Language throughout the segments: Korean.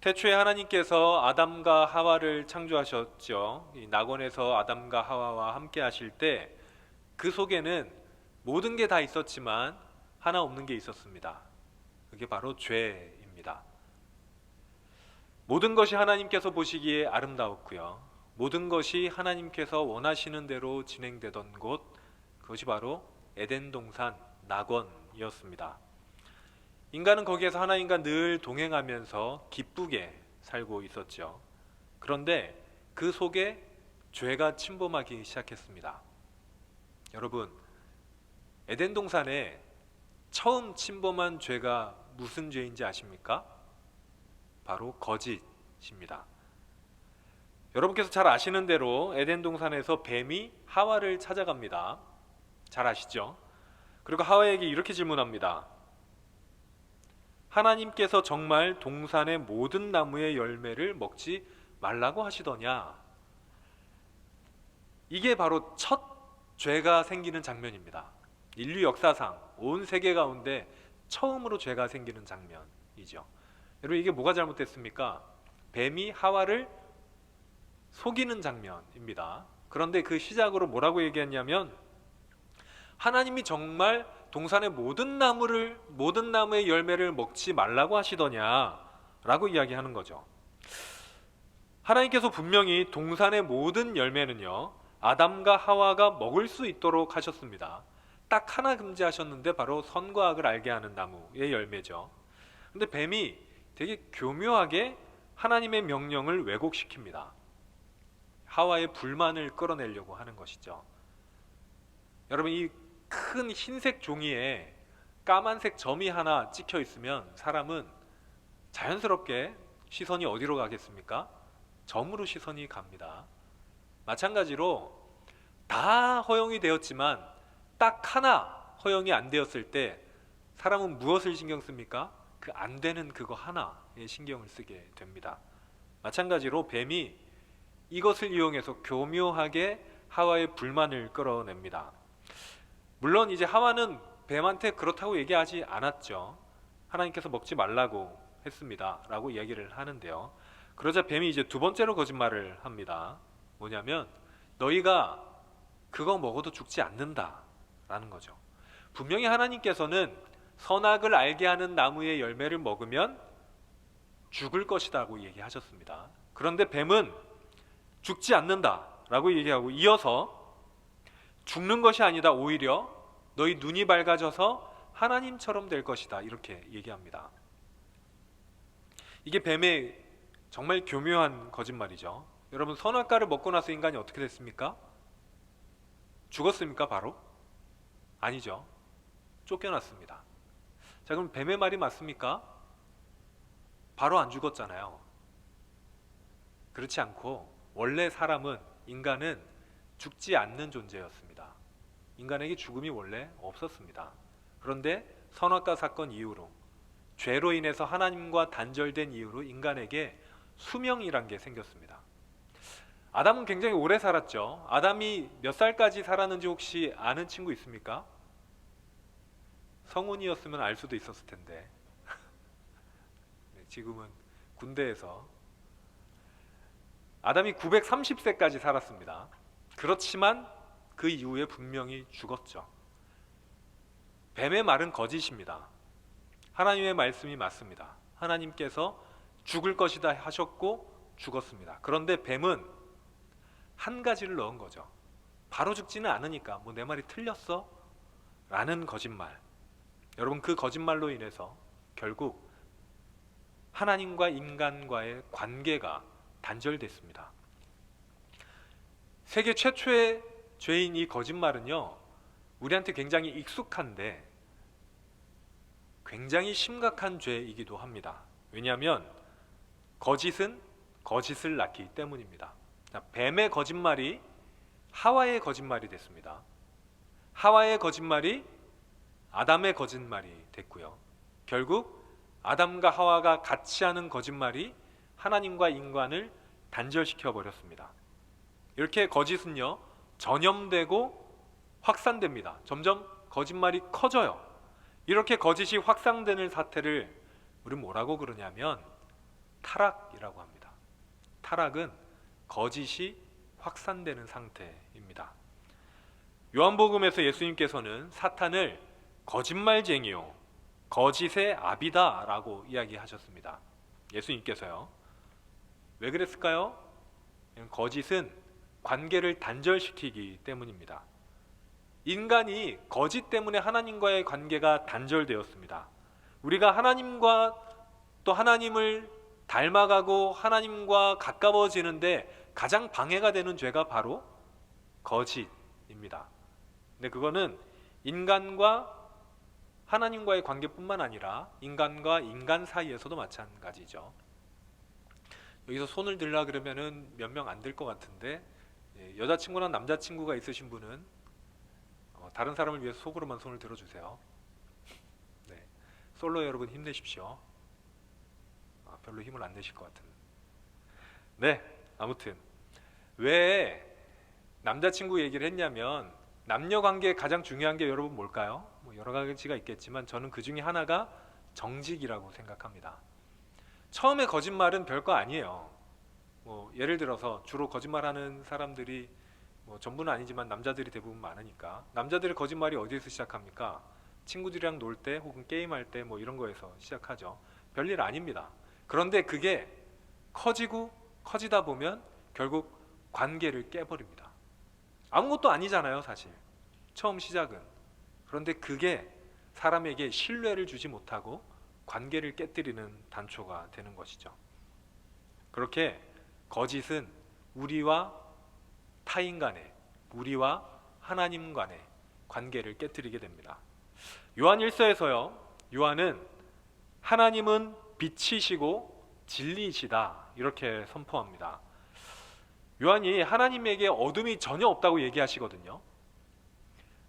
태초에 하나님께서 아담과 하와를 창조하셨죠. 이 낙원에서 아담과 하와와 함께 하실 때 그 속에는 모든 게 다 있었지만 하나 없는 게 있었습니다. 그게 바로 죄입니다. 모든 것이 하나님께서 보시기에 아름다웠고요. 모든 것이 하나님께서 원하시는 대로 진행되던 곳, 그것이 바로 에덴 동산 낙원이었습니다. 인간은 거기에서 하나님과 늘 동행하면서 기쁘게 살고 있었죠. 그런데 그 속에 죄가 침범하기 시작했습니다. 여러분, 에덴 동산에 처음 침범한 죄가 무슨 죄인지 아십니까? 바로 거짓입니다. 여러분께서 잘 아시는 대로 에덴 동산에서 뱀이 하와를 찾아갑니다. 잘 아시죠? 그리고 하와에게 이렇게 질문합니다. 하나님께서 정말 동산의 모든 나무의 열매를 먹지 말라고 하시더냐? 이게 바로 첫 죄가 생기는 장면입니다. 인류 역사상 온 세계 가운데 처음으로 죄가 생기는 장면이죠. 여러분, 이게 뭐가 잘못됐습니까? 뱀이 하와를 속이는 장면입니다. 그런데 그 시작으로 뭐라고 얘기했냐면 하나님이 정말 동산의 모든 나무의 열매를 먹지 말라고 하시더냐라고 이야기하는 거죠. 하나님께서 분명히 동산의 모든 열매는요, 아담과 하와가 먹을 수 있도록 하셨습니다. 딱 하나 금지하셨는데 바로 선과 악을 알게 하는 나무의 열매죠. 근데 뱀이 되게 교묘하게 하나님의 명령을 왜곡시킵니다. 하와의 불만을 끌어내려고 하는 것이죠. 여러분, 이 큰 흰색 종이에 까만색 점이 하나 찍혀 있으면 사람은 자연스럽게 시선이 어디로 가겠습니까? 점으로 시선이 갑니다. 마찬가지로 다 허용이 되었지만 딱 하나 허용이 안 되었을 때 사람은 무엇을 신경 씁니까? 그 안 되는 그거 하나에 신경을 쓰게 됩니다. 마찬가지로 뱀이 이것을 이용해서 교묘하게 하와의 불만을 끌어냅니다. 물론 이제 하와는 뱀한테 그렇다고 얘기하지 않았죠. 하나님께서 먹지 말라고 했습니다 라고 이야기를 하는데요, 그러자 뱀이 이제 두 번째로 거짓말을 합니다. 뭐냐면 너희가 그거 먹어도 죽지 않는다 라는 거죠. 분명히 하나님께서는 선악을 알게 하는 나무의 열매를 먹으면 죽을 것이라고 얘기하셨습니다. 그런데 뱀은 죽지 않는다 라고 얘기하고 이어서 죽는 것이 아니다, 오히려 너희 눈이 밝아져서 하나님처럼 될 것이다, 이렇게 얘기합니다. 이게 뱀의 정말 교묘한 거짓말이죠. 여러분, 선악과를 먹고 나서 인간이 어떻게 됐습니까? 죽었습니까 바로? 아니죠. 쫓겨났습니다. 자, 그럼 뱀의 말이 맞습니까? 바로 안 죽었잖아요. 그렇지 않고 원래 인간은 죽지 않는 존재였습니다. 인간에게 죽음이 원래 없었습니다. 그런데 선악과 사건 이후로, 죄로 인해서 하나님과 단절된 이후로 인간에게 수명이란 게 생겼습니다. 아담은 굉장히 오래 살았죠. 아담이 몇 살까지 살았는지 혹시 아는 친구 있습니까? 성운이었으면 알 수도 있었을 텐데 지금은 군대에서. 아담이 930세까지 살았습니다. 그렇지만 그 이후에 분명히 죽었죠. 뱀의 말은 거짓입니다. 하나님의 말씀이 맞습니다. 하나님께서 죽을 것이다 하셨고 죽었습니다. 그런데 뱀은 한 가지를 넣은 거죠. 바로 죽지는 않으니까 뭐 내 말이 틀렸어? 라는 거짓말. 여러분, 그 거짓말로 인해서 결국 하나님과 인간과의 관계가 단절됐습니다. 세계 최초의 죄인 이 거짓말은요, 우리한테 굉장히 익숙한데 굉장히 심각한 죄이기도 합니다. 왜냐하면 거짓은 거짓을 낳기 때문입니다. 뱀의 거짓말이 하와의 거짓말이 됐습니다. 하와의 거짓말이 아담의 거짓말이 됐고요. 결국 아담과 하와가 같이 하는 거짓말이 하나님과 인간을 단절시켜 버렸습니다. 이렇게 거짓은요, 전염되고 확산됩니다. 점점 거짓말이 커져요. 이렇게 거짓이 확산되는 사태를 우리 뭐라고 그러냐면 타락이라고 합니다. 타락은 거짓이 확산되는 상태입니다. 요한복음에서 예수님께서는 사탄을 거짓말쟁이요, 거짓의 아비다 라고 이야기하셨습니다. 예수님께서요. 왜 그랬을까요? 거짓은 관계를 단절시키기 때문입니다. 인간이 거짓 때문에 하나님과의 관계가 단절되었습니다. 우리가 하나님과 또 하나님을 닮아가고 하나님과 가까워지는데 가장 방해가 되는 죄가 바로 거짓입니다. 근데 그거는 인간과 하나님과의 관계뿐만 아니라 인간과 인간 사이에서도 마찬가지죠. 여기서 손을 들라 그러면은 몇 명 안 들 것 같은데, 여자친구나 남자친구가 있으신 분은 다른 사람을 위해서 속으로만 손을 들어주세요. 네, 솔로 여러분 힘내십시오. 별로 힘을 안 내실 것 같은. 네, 아무튼 왜 남자친구 얘기를 했냐면, 남녀 관계에 가장 중요한 게 여러분 뭘까요? 여러 가지가 있겠지만 저는 그 중에 하나가 정직이라고 생각합니다. 처음에 거짓말은 별거 아니에요. 예를 들어서 주로 거짓말하는 사람들이 전부는 아니지만 남자들이 대부분 많으니까, 남자들의 거짓말이 어디에서 시작합니까? 친구들이랑 놀 때 혹은 게임할 때 이런 거에서 시작하죠. 별일 아닙니다. 그런데 그게 커지다 보면 결국 관계를 깨버립니다. 아무것도 아니잖아요, 사실. 처음 시작은. 그런데 그게 사람에게 신뢰를 주지 못하고 관계를 깨뜨리는 단초가 되는 것이죠. 그렇게 거짓은 우리와 타인 간의, 우리와 하나님 간의 관계를 깨뜨리게 됩니다. 요한 1서에서요, 요한은 하나님은 빛이시고 진리이시다 이렇게 선포합니다. 요한이 하나님에게 어둠이 전혀 없다고 얘기하시거든요.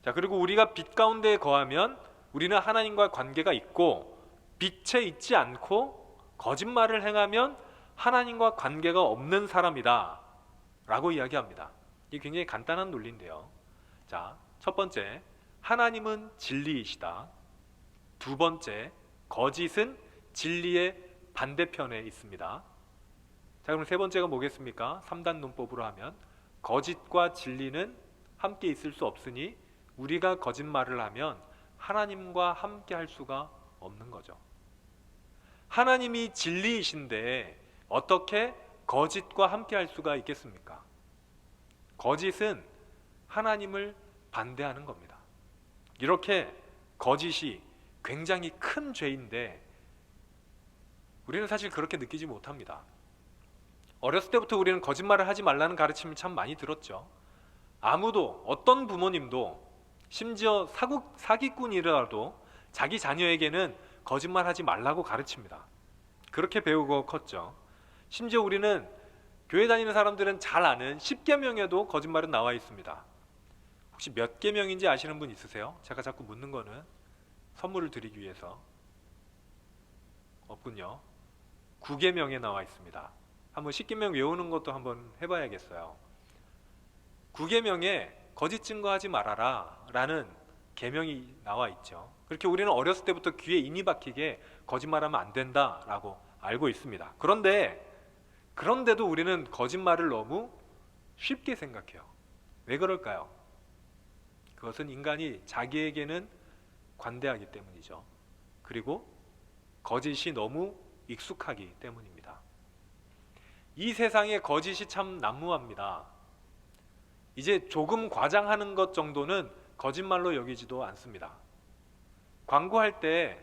자, 그리고 우리가 빛 가운데 거하면 우리는 하나님과 관계가 있고, 빛에 있지 않고 거짓말을 행하면 하나님과 관계가 없는 사람이다 라고 이야기합니다. 이게 굉장히 간단한 논리인데요. 자, 첫 번째, 하나님은 진리이시다. 두 번째, 거짓은 진리의 반대편에 있습니다. 자, 그럼 세 번째가 뭐겠습니까? 3단 논법으로 하면 거짓과 진리는 함께 있을 수 없으니 우리가 거짓말을 하면 하나님과 함께 할 수가 없는 거죠. 하나님이 진리이신데 어떻게 거짓과 함께 할 수가 있겠습니까? 거짓은 하나님을 반대하는 겁니다. 이렇게 거짓이 굉장히 큰 죄인데 우리는 사실 그렇게 느끼지 못합니다. 어렸을 때부터 우리는 거짓말을 하지 말라는 가르침을 참 많이 들었죠. 아무도, 어떤 부모님도, 심지어 사기꾼이라도 자기 자녀에게는 거짓말하지 말라고 가르칩니다. 그렇게 배우고 컸죠. 심지어 우리는 교회 다니는 사람들은 잘 아는 10계명에도 거짓말은 나와 있습니다. 혹시 몇 계명인지 아시는 분 있으세요? 제가 자꾸 묻는 거는 선물을 드리기 위해서. 없군요. 9계명에 나와 있습니다. 한번 10계명 외우는 것도 한번 해봐야겠어요. 9계명에 거짓 증거하지 말아라 라는 계명이 나와 있죠. 그렇게 우리는 어렸을 때부터 귀에 인이 박히게 거짓말하면 안 된다라고 알고 있습니다. 그런데도 우리는 거짓말을 너무 쉽게 생각해요. 왜 그럴까요? 그것은 인간이 자기에게는 관대하기 때문이죠. 그리고 거짓이 너무 익숙하기 때문입니다. 이 세상에 거짓이 참 난무합니다. 이제 조금 과장하는 것 정도는 거짓말로 여기지도 않습니다. 광고할 때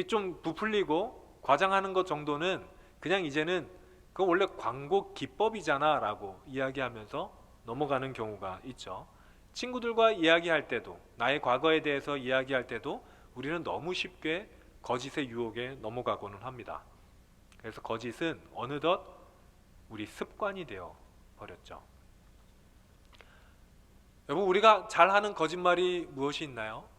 좀 부풀리고 과장하는 것 정도는 그냥 이제는 그거 원래 광고 기법이잖아 라고 이야기하면서 넘어가는 경우가 있죠. 친구들과 이야기할 때도, 나의 과거에 대해서 이야기할 때도 우리는 너무 쉽게 거짓의 유혹에 넘어가고는 합니다. 그래서 거짓은 어느덧 우리 습관이 되어 버렸죠. 여러분, 우리가 잘하는 거짓말이 무엇이 있나요?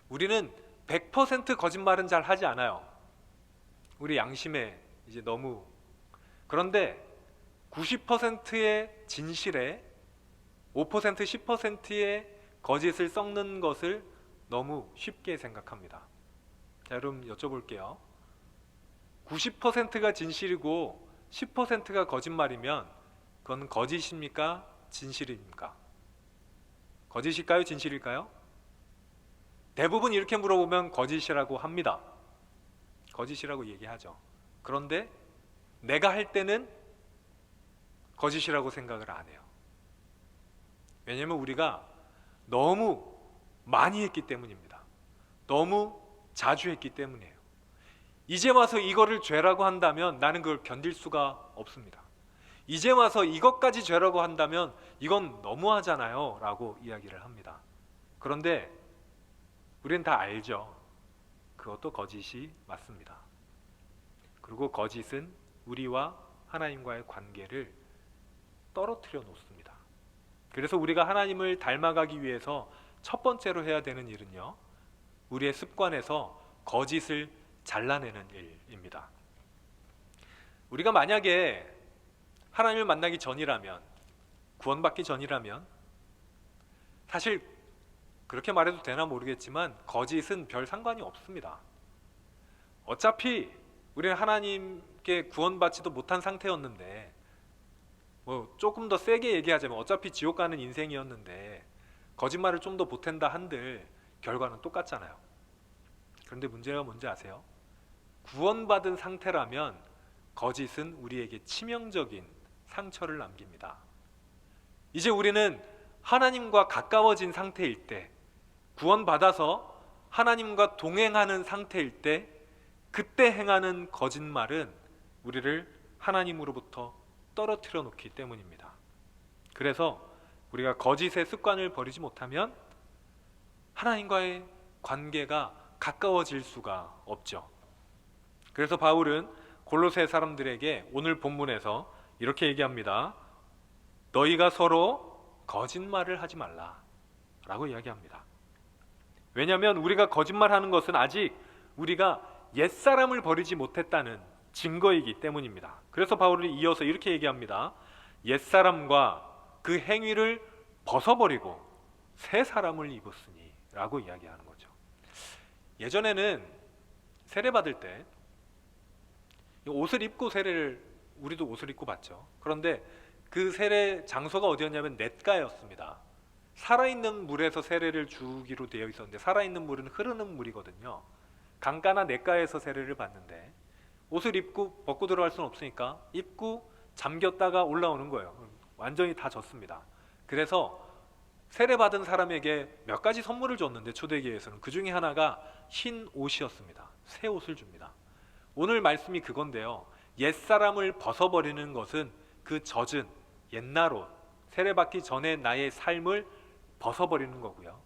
우리는 100% 거짓말은 잘 하지 않아요. 우리 양심에 이제 너무. 그런데 90%의 진실에 5%, 10%의 거짓을 섞는 것을 너무 쉽게 생각합니다. 자, 여러분 여쭤볼게요. 90%가 진실이고 10%가 거짓말이면 그건 거짓입니까? 진실입니까? 거짓일까요? 진실일까요? 대부분 이렇게 물어보면 거짓이라고 합니다. 거짓이라고 얘기하죠. 그런데 내가 할 때는 거짓이라고 생각을 안 해요. 왜냐하면 우리가 너무 많이 했기 때문입니다. 너무 자주 했기 때문이에요. 이제 와서 이거를 죄라고 한다면 나는 그걸 견딜 수가 없습니다. 이제 와서 이것까지 죄라고 한다면 이건 너무하잖아요 라고 이야기를 합니다. 그런데 우리는 다 알죠. 그것도 거짓이 맞습니다. 그리고 거짓은 우리와 하나님과의 관계를 떨어뜨려 놓습니다. 그래서 우리가 하나님을 닮아가기 위해서 첫 번째로 해야 되는 일은요, 우리의 습관에서 거짓을 잘라내는 일입니다. 우리가 만약에 하나님을 만나기 전이라면, 구원받기 전이라면, 사실 그렇게 말해도 되나 모르겠지만 거짓은 별 상관이 없습니다. 어차피 우리는 하나님께 구원받지도 못한 상태였는데, 조금 더 세게 얘기하자면 어차피 지옥 가는 인생이었는데 거짓말을 좀 더 보탠다 한들 결과는 똑같잖아요. 그런데 문제가 뭔지 아세요? 구원받은 상태라면 거짓은 우리에게 치명적인 상처를 남깁니다. 이제 우리는 하나님과 가까워진 상태일 때, 구원받아서 하나님과 동행하는 상태일 때, 그때 행하는 거짓말은 우리를 하나님으로부터 떨어뜨려 놓기 때문입니다. 그래서 우리가 거짓의 습관을 버리지 못하면 하나님과의 관계가 가까워질 수가 없죠. 그래서 바울은 골로새 사람들에게 오늘 본문에서 이렇게 얘기합니다. 너희가 서로 거짓말을 하지 말라 라고 이야기합니다. 왜냐하면 우리가 거짓말하는 것은 아직 우리가 옛사람을 버리지 못했다는 증거이기 때문입니다. 그래서 바울이 이어서 이렇게 얘기합니다. 옛사람과 그 행위를 벗어버리고 새 사람을 입었으니 라고 이야기하는 거죠. 예전에는 세례 받을 때 옷을 입고 세례를, 우리도 옷을 입고 받죠. 그런데 그 세례 장소가 어디였냐면 냇가였습니다. 살아있는 물에서 세례를 주기로 되어 있었는데, 살아있는 물은 흐르는 물이거든요. 강가나 냇가에서 세례를 받는데 옷을 입고 벗고 들어갈 수는 없으니까 입고 잠겼다가 올라오는 거예요. 완전히 다 젖습니다. 그래서 세례받은 사람에게 몇 가지 선물을 줬는데, 초대교회에서는 그 중에 하나가 흰 옷이었습니다. 새 옷을 줍니다. 오늘 말씀이 그건데요, 옛사람을 벗어버리는 것은 그 젖은 옛날 옷, 세례받기 전에 나의 삶을 벗어버리는 거고요,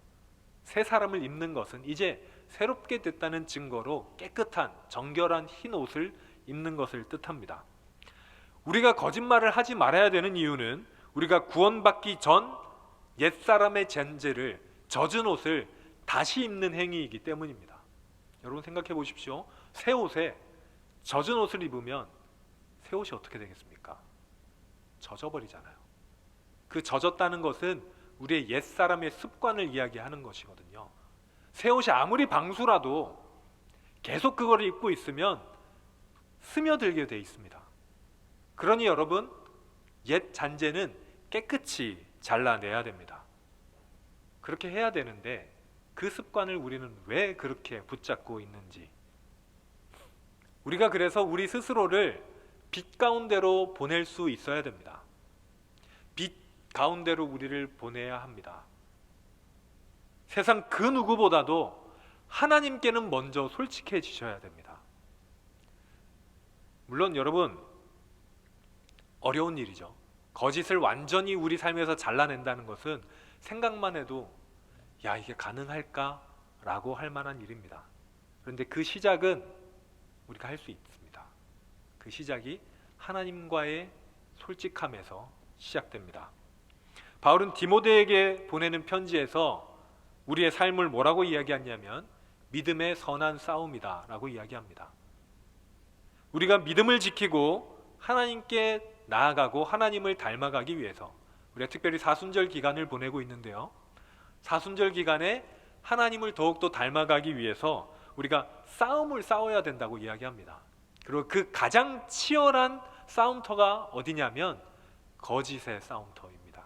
새 사람을 입는 것은 이제 새롭게 됐다는 증거로 깨끗한 정결한 흰 옷을 입는 것을 뜻합니다. 우리가 거짓말을 하지 말아야 되는 이유는 우리가 구원받기 전 옛사람의 존재를, 젖은 옷을 다시 입는 행위이기 때문입니다. 여러분 생각해 보십시오. 새 옷에 젖은 옷을 입으면 새 옷이 어떻게 되겠습니까? 젖어버리잖아요. 그 젖었다는 것은 우리의 옛사람의 습관을 이야기하는 것이거든요. 새 옷이 아무리 방수라도 계속 그거를 입고 있으면 스며들게 돼 있습니다. 그러니 여러분, 옛 잔재는 깨끗이 잘라내야 됩니다. 그렇게 해야 되는데 그 습관을 우리는 왜 그렇게 붙잡고 있는지, 우리가 그래서 우리 스스로를 빛 가운데로 보낼 수 있어야 됩니다. 빛 가운데로 우리를 보내야 합니다. 세상 그 누구보다도 하나님께는 먼저 솔직해지셔야 됩니다. 물론 여러분, 어려운 일이죠. 거짓을 완전히 우리 삶에서 잘라낸다는 것은 생각만 해도 야, 이게 가능할까? 라고 할 만한 일입니다. 그런데 그 시작은 우리가 할 수 있습니다. 그 시작이 하나님과의 솔직함에서 시작됩니다. 바울은 디모데에게 보내는 편지에서 우리의 삶을 뭐라고 이야기하냐면 믿음의 선한 싸움이다 라고 이야기합니다. 우리가 믿음을 지키고 하나님께 나아가고 하나님을 닮아가기 위해서 우리가 특별히 사순절 기간을 보내고 있는데요, 사순절 기간에 하나님을 더욱더 닮아가기 위해서 우리가 싸움을 싸워야 된다고 이야기합니다. 그리고 그 가장 치열한 싸움터가 어디냐면 거짓의 싸움터입니다.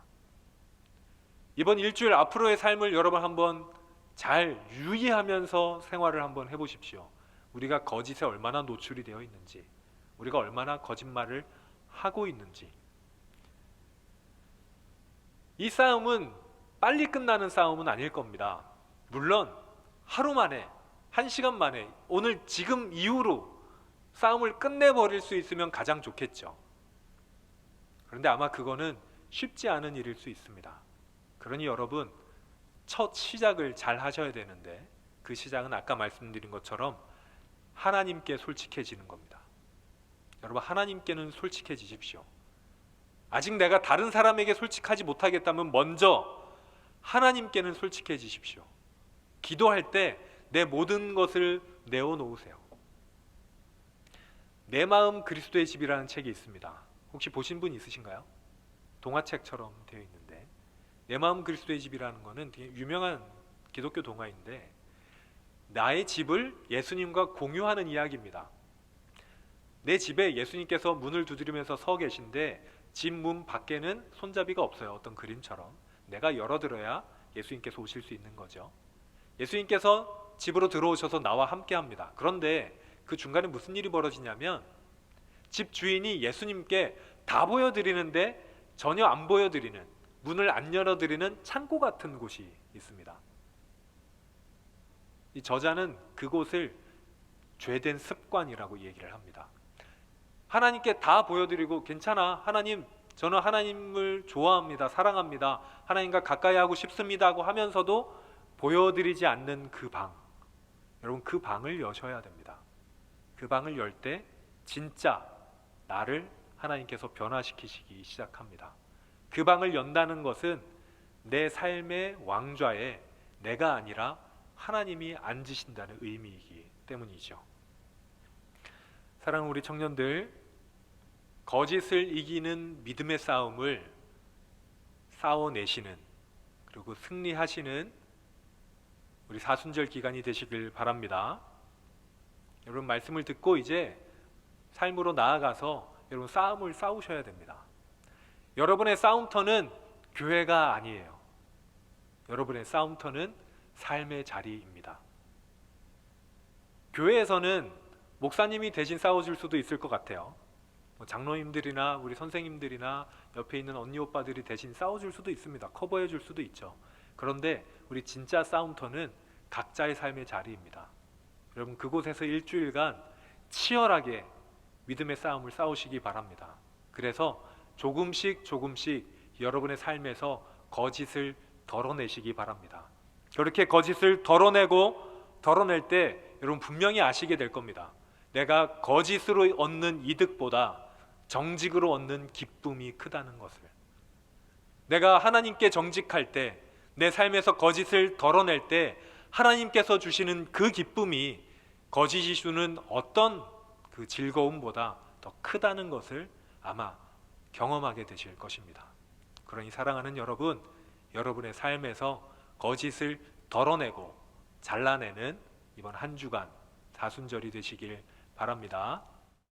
이번 일주일 앞으로의 삶을 여러분 한번 잘 유의하면서 생활을 한번 해보십시오. 우리가 거짓에 얼마나 노출이 되어 있는지, 우리가 얼마나 거짓말을 하고 있는지. 이 싸움은 빨리 끝나는 싸움은 아닐 겁니다. 물론 하루 만에, 1시간 만에, 오늘 지금 이후로 싸움을 끝내버릴 수 있으면 가장 좋겠죠. 그런데 아마 그거는 쉽지 않은 일일 수 있습니다. 그러니 여러분, 첫 시작을 잘 하셔야 되는데 그 시작은 아까 말씀드린 것처럼 하나님께 솔직해지는 겁니다. 여러분, 하나님께는 솔직해지십시오. 아직 내가 다른 사람에게 솔직하지 못하겠다면 먼저 하나님께는 솔직해지십시오. 기도할 때 내 모든 것을 내어놓으세요. 내 마음 그리스도의 집이라는 책이 있습니다. 혹시 보신 분 있으신가요? 동화책처럼 되어 있는데, 내 마음 그리스도의 집이라는 거는 되게 유명한 기독교 동화인데 나의 집을 예수님과 공유하는 이야기입니다. 내 집에 예수님께서 문을 두드리면서 서 계신데 집 문 밖에는 손잡이가 없어요. 어떤 그림처럼 내가 열어들어야 예수님께서 오실 수 있는 거죠. 예수님께서 집으로 들어오셔서 나와 함께 합니다. 그런데 그 중간에 무슨 일이 벌어지냐면 집 주인이 예수님께 다 보여드리는데 전혀 안 보여드리는, 문을 안 열어드리는 창고 같은 곳이 있습니다. 이 저자는 그곳을 죄된 습관이라고 얘기를 합니다. 하나님께 다 보여드리고, 괜찮아, 하나님, 저는 하나님을 좋아합니다, 사랑합니다, 하나님과 가까이 하고 싶습니다 하고 하면서도 보여드리지 않는 그 방, 여러분, 그 방을 여셔야 됩니다. 그 방을 열 때 진짜 나를 하나님께서 변화시키시기 시작합니다. 그 방을 연다는 것은 내 삶의 왕좌에 내가 아니라 하나님이 앉으신다는 의미이기 때문이죠. 사랑하는 우리 청년들, 거짓을 이기는 믿음의 싸움을 싸워내시는, 그리고 승리하시는 우리 사순절 기간이 되시길 바랍니다. 여러분, 말씀을 듣고 이제 삶으로 나아가서 여러분 싸움을 싸우셔야 됩니다. 여러분의 싸움터는 교회가 아니에요. 여러분의 싸움터는 삶의 자리입니다. 교회에서는 목사님이 대신 싸워줄 수도 있을 것 같아요. 장로님들이나 우리 선생님들이나 옆에 있는 언니 오빠들이 대신 싸워줄 수도 있습니다. 커버해줄 수도 있죠. 그런데 우리 진짜 싸움터는 각자의 삶의 자리입니다. 여러분, 그곳에서 일주일간 치열하게 믿음의 싸움을 싸우시기 바랍니다. 그래서 조금씩 여러분의 삶에서 거짓을 덜어내시기 바랍니다. 그렇게 거짓을 덜어낼 때 여러분 분명히 아시게 될 겁니다. 내가 거짓으로 얻는 이득보다 정직으로 얻는 기쁨이 크다는 것을. 내가 하나님께 정직할 때, 내 삶에서 거짓을 덜어낼 때 하나님께서 주시는 그 기쁨이 거짓이 주는 어떤 그 즐거움보다 더 크다는 것을 아마 경험하게 되실 것입니다. 그러니 사랑하는 여러분, 여러분의 삶에서 거짓을 덜어내고 잘라내는 이번 한 주간 사순절이 되시길 바랍니다.